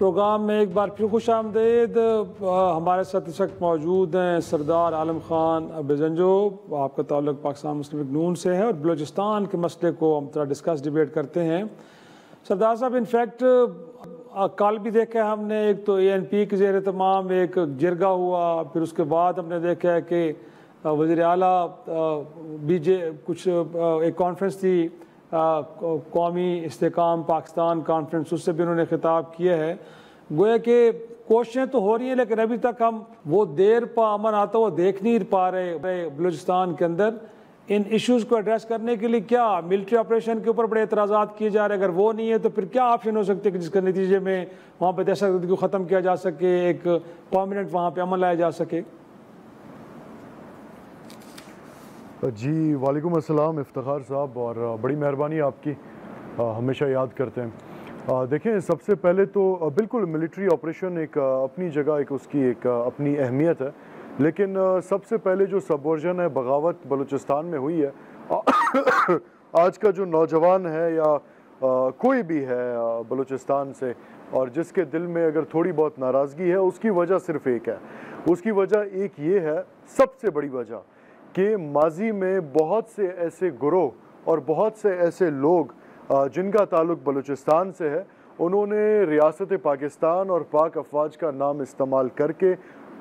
Programme में एक बार फिर खुश आमदेद। हमारे साथ इस वक्त मौजूद हैं सरदार आलम खान बेजंजो। आपका ताल्लुक़ पाकिस्तान मुस्लिम लीग नून से है और बलूचिस्तान के मसले को हम थोड़ा डिस्कस डिबेट करते हैं। सरदार साहब, इनफैक्ट कल भी देखा हमने, एक तो ANP के ज़ेर तमाम एक जिरगा हुआ, फिर उसके बाद हमने देखा है कि वज़ीर आला कुछ एक कॉन्फ्रेंस थी, कौमी इस्तेकाम पाकिस्तान कॉन्फ्रेंस, उससे भी उन्होंने खिताब किया है। गोया कि कोशिशें तो हो रही हैं लेकिन अभी तक हम वो देर पर अमन आता हुआ देख नहीं पा रहे बलूचिस्तान के अंदर। इन इश्यूज़ को एड्रेस करने के लिए क्या मिलिट्री ऑपरेशन के ऊपर बड़े एतराज़ात किए जा रहे हैं? अगर वो नहीं है तो फिर क्या ऑप्शन हो सकते हैं कि जिसके नतीजे में वहाँ पर दहशतगर्दी को ख़त्म किया जा सके, एक परमानेंट वहाँ पर अमन लाया जा सके? जी वालेकुम अस्सलाम इफ्तिखार साहब, और बड़ी मेहरबानी आपकी, हमेशा याद करते हैं। देखें, सबसे पहले तो बिल्कुल मिलिट्री ऑपरेशन एक अपनी जगह एक उसकी एक अपनी अहमियत है, लेकिन सबसे पहले जो सबवर्जन है, बगावत बलूचिस्तान में हुई है। आज का जो नौजवान है या कोई भी है बलूचिस्तान से, और जिसके दिल में अगर थोड़ी बहुत नाराज़गी है, उसकी वजह सिर्फ़ एक है। उसकी वजह एक ये है, सबसे बड़ी वजह, कि माजी में बहुत से ऐसे गुरोह और बहुत से ऐसे लोग जिनका ताल्लुक़ बलूचिस्तान से है, उन्होंने रियासत पाकिस्तान और पाक अफवाज का नाम इस्तेमाल करके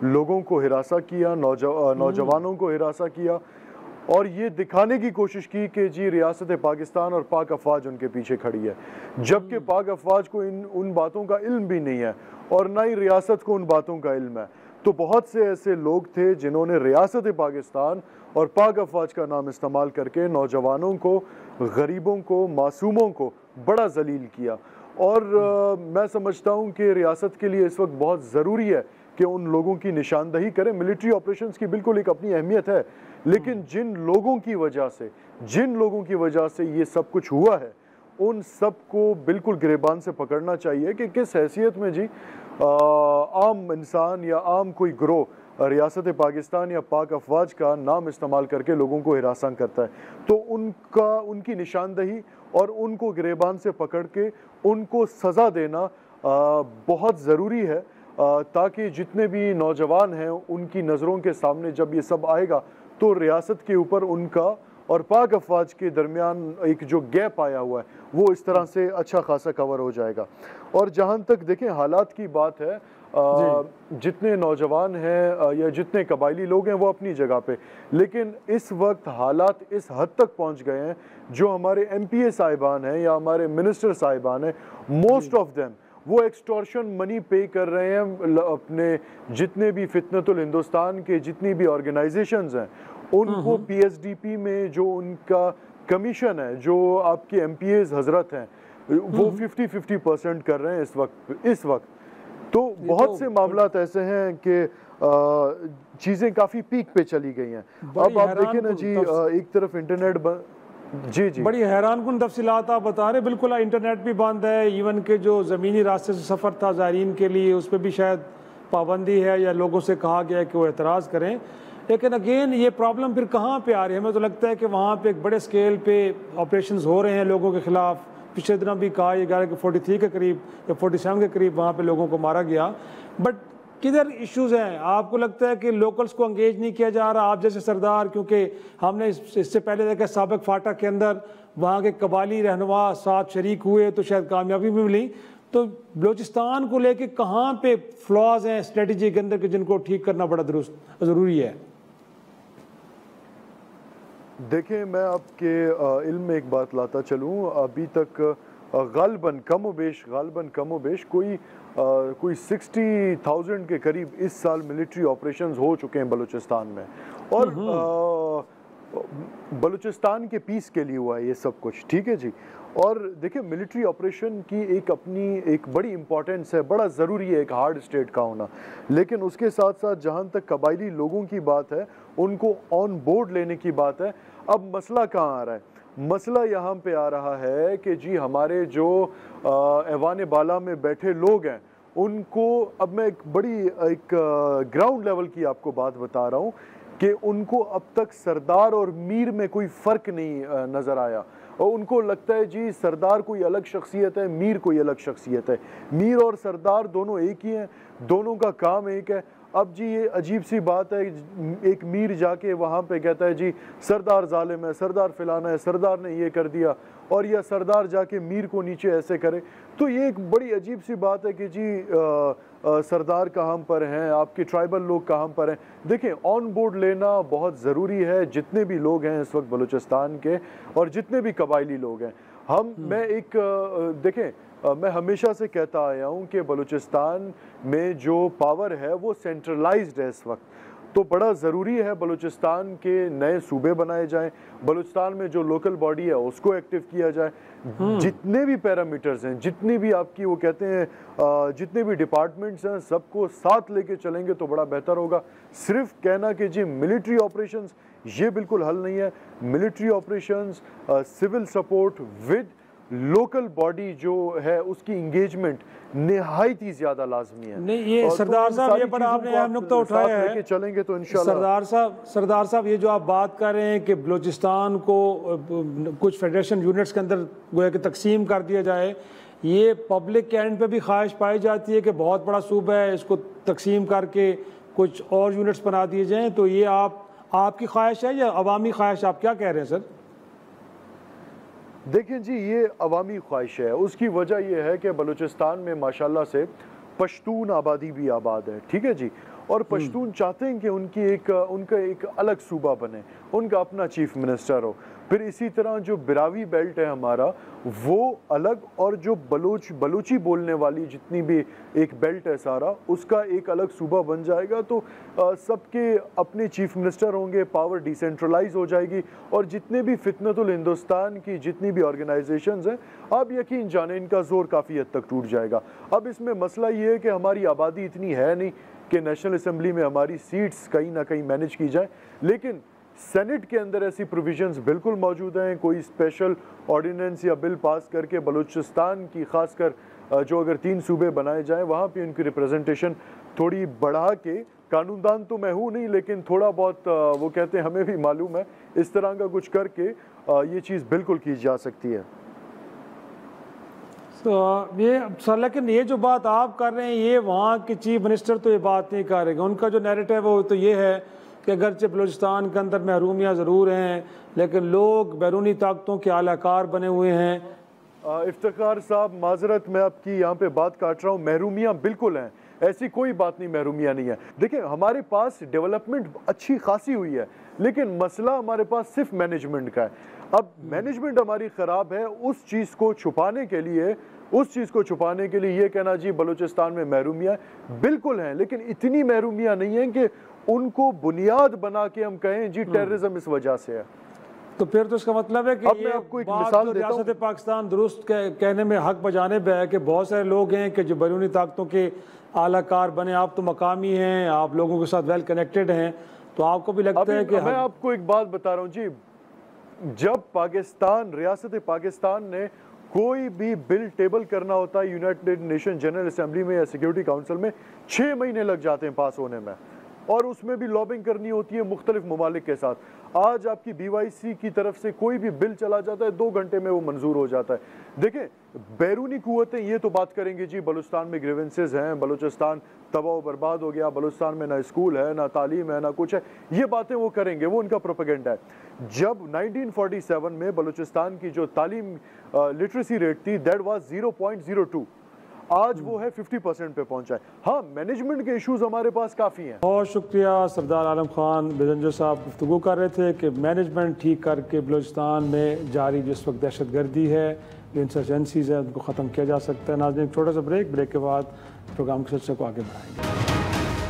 लोगों को हिरासा किया, नौजवानों को हिरासा किया, और ये दिखाने की कोशिश की कि जी रियासत पाकिस्तान और पाक अफवाज उनके पीछे खड़ी है, जबकि पाक अफवाज को उन बातों का इल्म भी नहीं है और ना ही रियासत को उन बातों का इल्म है। तो बहुत से ऐसे लोग थे जिन्होंने रियासत पाकिस्तान और पाक अफवाज का नाम इस्तेमाल करके नौजवानों को, गरीबों को, मासूमों को बड़ा जलील किया। और मैं समझता हूँ कि रियासत के लिए इस वक्त बहुत ज़रूरी है कि उन लोगों की निशानदही करें। मिलिट्री ऑपरेशंस की बिल्कुल एक अपनी अहमियत है, लेकिन जिन लोगों की वजह से ये सब कुछ हुआ है, उन सब को बिल्कुल गिरेबान से पकड़ना चाहिए कि किस हैसियत में जी आम इंसान या आम कोई ग्रोह रियासत पाकिस्तान या पाक अफवाज का नाम इस्तेमाल करके लोगों को हिरासा करता है। तो उनकी निशानदही और उनको गिरेबान से पकड़ के उनको सज़ा देना बहुत ज़रूरी है, ताकि जितने भी नौजवान हैं उनकी नज़रों के सामने जब ये सब आएगा तो रियासत के ऊपर उनका और पाक अफवाज के दरमियान एक जो गैप आया हुआ है वो इस तरह से अच्छा खासा कवर हो जाएगा। और जहाँ तक देखें हालात की बात है, जितने नौजवान हैं या जितने कबायली लोग हैं वो अपनी जगह पे, लेकिन इस वक्त हालात इस हद तक पहुँच गए हैं, जो हमारे MPA साहिबान हैं या हमारे मिनिस्टर साहिबान हैं, मोस्ट ऑफ देम वो एक्सटॉर्शन मनी पे कर रहे हैं अपने जितने भी फितनतुल हिंदुस्तान के जितनी भी ऑर्गेनाइजेशंस हैं उनको। PSDP में जो उनका कमीशन है, जो आपके MPAs हजरत हैं, वो 50-50% कर रहे हैं इस वक्त। तो बहुत से मामलात ऐसे हैं कि चीज़ें काफ़ी पीक पे चली गई हैं। अब आप देखें ना जी, एक तरफ इंटरनेट जी बड़ी हैरानकुन तफसीलात आप बता रहे। बिल्कुल इंटरनेट भी बंद है, इवन के जो ज़मीनी रास्ते से सफ़र था ज़ायरीन के लिए उस पर भी शायद पाबंदी है या लोगों से कहा गया है कि वो एतराज़ करें। लेकिन अगेन ये प्रॉब्लम फिर कहाँ पे आ रही है? हमें तो लगता है कि वहाँ पे एक बड़े स्केल पे ऑपरेशंस हो रहे हैं लोगों के ख़िलाफ़। पिछले दिनों भी कहा गया कि 43 के करीब या 47 के करीब वहाँ पे लोगों को मारा गया। बट किधर इश्यूज़ हैं? आपको लगता है कि लोकल्स को एंगेज नहीं किया जा रहा? आप जैसे सरदार, क्योंकि हमने इससे पहले देखा साबिक फाटक के अंदर वहाँ के कबाली रहनुमा साथ शरीक हुए तो शायद कामयाबी भी मिली। तो बलूचिस्तान को लेके कहाँ पे फ्लॉज हैं स्ट्रेटजी के अंदर कि जिनको ठीक करना बड़ा ज़रूरी है? देखें, मैं आपके इल्म में एक बात लाता चलूँ। अभी तक गालबन कम व बेश कोई 60,000 के करीब इस साल मिलिट्री ऑपरेशंस हो चुके हैं बलूचिस्तान में, और बलूचिस्तान के पीस के लिए हुआ है ये सब कुछ, ठीक है जी। और देखिए, मिलिट्री ऑपरेशन की एक अपनी एक बड़ी इंपॉर्टेंस है, बड़ा ज़रूरी है एक हार्ड स्टेट का होना, लेकिन उसके साथ साथ जहाँ तक कबायली लोगों की बात है, उनको ऑन बोर्ड लेने की बात है। अब मसला कहाँ आ रहा है? मसला यहाँ पे आ रहा है कि जी हमारे जो ऐवान बाला में बैठे लोग हैं उनको, अब मैं एक ग्राउंड लेवल की आपको बात बता रहा हूँ कि उनको अब तक सरदार और मीर में कोई फ़र्क नहीं नज़र आया, और उनको लगता है जी सरदार कोई अलग शख्सियत है, मीर कोई अलग शख्सियत है। मीर और सरदार दोनों एक ही हैं, दोनों का काम एक है। अब जी ये अजीब सी बात है, एक मीर जाके वहाँ पे कहता है जी सरदार जालिम है, सरदार फिलाना है, सरदार ने ये कर दिया, और या सरदार जाके मीर को नीचे ऐसे करे। तो ये एक बड़ी अजीब सी बात है कि जी सरदार कहाँ पर हैं, आपके ट्राइबल लोग कहाँ पर हैं। देखिए ऑन बोर्ड लेना बहुत ज़रूरी है, जितने भी लोग हैं इस वक्त बलूचिस्तान के और जितने भी कबायली लोग हैं। देखें मैं हमेशा से कहता आया हूँ कि बलूचिस्तान में जो पावर है वो सेंट्रलाइज्ड है इस वक्त, तो बड़ा ज़रूरी है बलूचिस्तान के नए सूबे बनाए जाएं, बलूचिस्तान में जो लोकल बॉडी है उसको एक्टिव किया जाए। जितने भी पैरामीटर्स हैं, जितनी भी आपकी वो कहते हैं जितने भी डिपार्टमेंट्स हैं, सबको साथ लेके चलेंगे तो बड़ा बेहतर होगा। सिर्फ कहना कि जी मिलिट्री ऑपरेशंस, ये बिल्कुल हल नहीं है। Military operations, civil support with local body जो है उसकी इंगेजमेंट निहायत ही ज्यादा लाजमी है। नहीं ये सरदार साहब, ये बड़ा आपने अहम नुक्ता उठाया है, चलेंगे तो इंशाल्लाह। सरदार साहब ये जो आप बात कर रहे हैं कि बलूचिस्तान को कुछ फेडरेशन यूनिट्स के अंदर गोया कि तकसीम कर दिया जाए, ये पब्लिक के एंड पे भी ख्वाहिश पाई जाती है कि बहुत बड़ा सूबा है, इसको तकसीम करके कुछ और यूनिट्स बना दिए जाएँ, तो ये आपकी ख्वाहिश है या अवामी ख्वाहिश, आप क्या कह रहे हैं सर? देखिए जी ये अवामी ख्वाहिश है। उसकी वजह यह है कि बलूचिस्तान में माशाल्लाह से पश्तून आबादी भी आबाद है, ठीक है जी, और पश्तून चाहते हैं कि उनका एक अलग सूबा बने, उनका अपना चीफ मिनिस्टर हो। फिर इसी तरह जो बिरावी बेल्ट है हमारा वो अलग, और जो बलूची बोलने वाली जितनी भी एक बेल्ट है सारा, उसका एक अलग सूबा बन जाएगा। तो सबके अपने चीफ मिनिस्टर होंगे, पावर डिसेंट्रलाइज हो जाएगी, और जितने भी फितनतुल हिंदुस्तान की जितनी भी ऑर्गेनाइजेशंस हैं, आप यकीन जाने इनका जोर काफ़ी हद तक टूट जाएगा। अब इसमें मसला ये है कि हमारी आबादी इतनी है नहीं कि नेशनल असम्बली में हमारी सीट्स कहीं ना कहीं मैनेज की जाए, लेकिन सेनेट के अंदर ऐसी प्रोविजंस बिल्कुल मौजूद हैं। कोई स्पेशल ऑर्डिनेंस या बिल पास करके बलूचिस्तान की खासकर जो अगर 3 सूबे बनाए जाएं वहाँ पे उनकी रिप्रेजेंटेशन थोड़ी बढ़ा के, कानूनदान तो मैं हूँ नहीं लेकिन थोड़ा बहुत वो कहते हैं हमें भी मालूम है, इस तरह का कुछ करके ये चीज़ बिल्कुल की जा सकती है। तो ये सर, लेकिन ये जो बात आप कर रहे हैं, ये वहाँ के चीफ मिनिस्टर तो ये बात नहीं करेंगे। उनका जो नैरेटिव है वो तो ये है कि अगरचे बलूचिस्तान के अंदर महरूमियाँ ज़रूर हैं, लेकिन लोग बैरूनी ताकतों के आलाकार बने हुए हैं। इफ्तिखार साहब माजरत मैं आपकी यहाँ पे बात काट रहा हूँ, महरूमियाँ बिल्कुल हैं, ऐसी कोई बात नहीं महरूमियाँ नहीं है। देखिए हमारे पास डेवलपमेंट अच्छी खासी हुई है, लेकिन मसला हमारे पास सिर्फ मैनेजमेंट का है। अब मैनेजमेंट हमारी ख़राब है, उस चीज़ को छुपाने के लिए ये कहना जी बलूचिस्तान में महरूमियाँ बिल्कुल हैं, लेकिन इतनी महरूमियाँ नहीं हैं कि उनको बुनियाद बना के हम कहें जी टेररिज्म इस वजह से है। तो फिर तो इसका मतलब है कि अब मैं आपको एक मिसाल देता हूं। रियासत पाकिस्तान दुरुस्त कहने में हक बजानिब है कि बहुत सारे लोग हैं कि जो बैरूनी ताकतों के आलाकार बने। आप तो मकामी हैं, आप लोगों के साथ वेल कनेक्टेड हैं, तो आपको भी लगता है कि मैं आपको एक बात बता रहा हूँ जी, जब रियासत पाकिस्तान ने कोई भी बिल टेबल करना होता है यूनाइटेड नेशन जनरल असेंबली में या सिक्योरिटी काउंसिल में, 6 महीने लग जाते हैं पास होने में, और उसमें भी लॉबिंग करनी होती है मुख्तलिफ ममालिक के साथ। आज आपकी BYC की तरफ से कोई भी बिल चला जाता है 2 घंटे में वो मंजूर हो जाता है। देखें बैरूनी कुव्वतें ये तो बात करेंगे जी बलूचिस्तान में ग्रीवेंसेस हैं, बलूचिस्तान तबाह बर्बाद हो गया, बलूचिस्तान में ना स्कूल है, ना तालीम है, ना कुछ है, ये बातें वो करेंगे, वो उनका प्रोपेगेंडा है। जब 1947 में बलूचिस्तान की जो तालीम लिटरेसी रेट थी दैट वाज 0.02, आज वो है 50% पे पहुंचा है। हाँ मैनेजमेंट के इश्यूज हमारे पास काफ़ी हैं। बहुत शुक्रिया सरदार आलम खान बेजंजो साहब गुफ्तगू कर रहे थे कि मैनेजमेंट ठीक करके बलूचिस्तान में जारी जिस वक्त दहशत गर्दी है, इंसर्जेंसीज है, उनको ख़त्म किया जा सकता है। नाज़रीन एक छोटा सा ब्रेक के बाद प्रोग्राम के सिलसिले को आगे बढ़ाएंगे।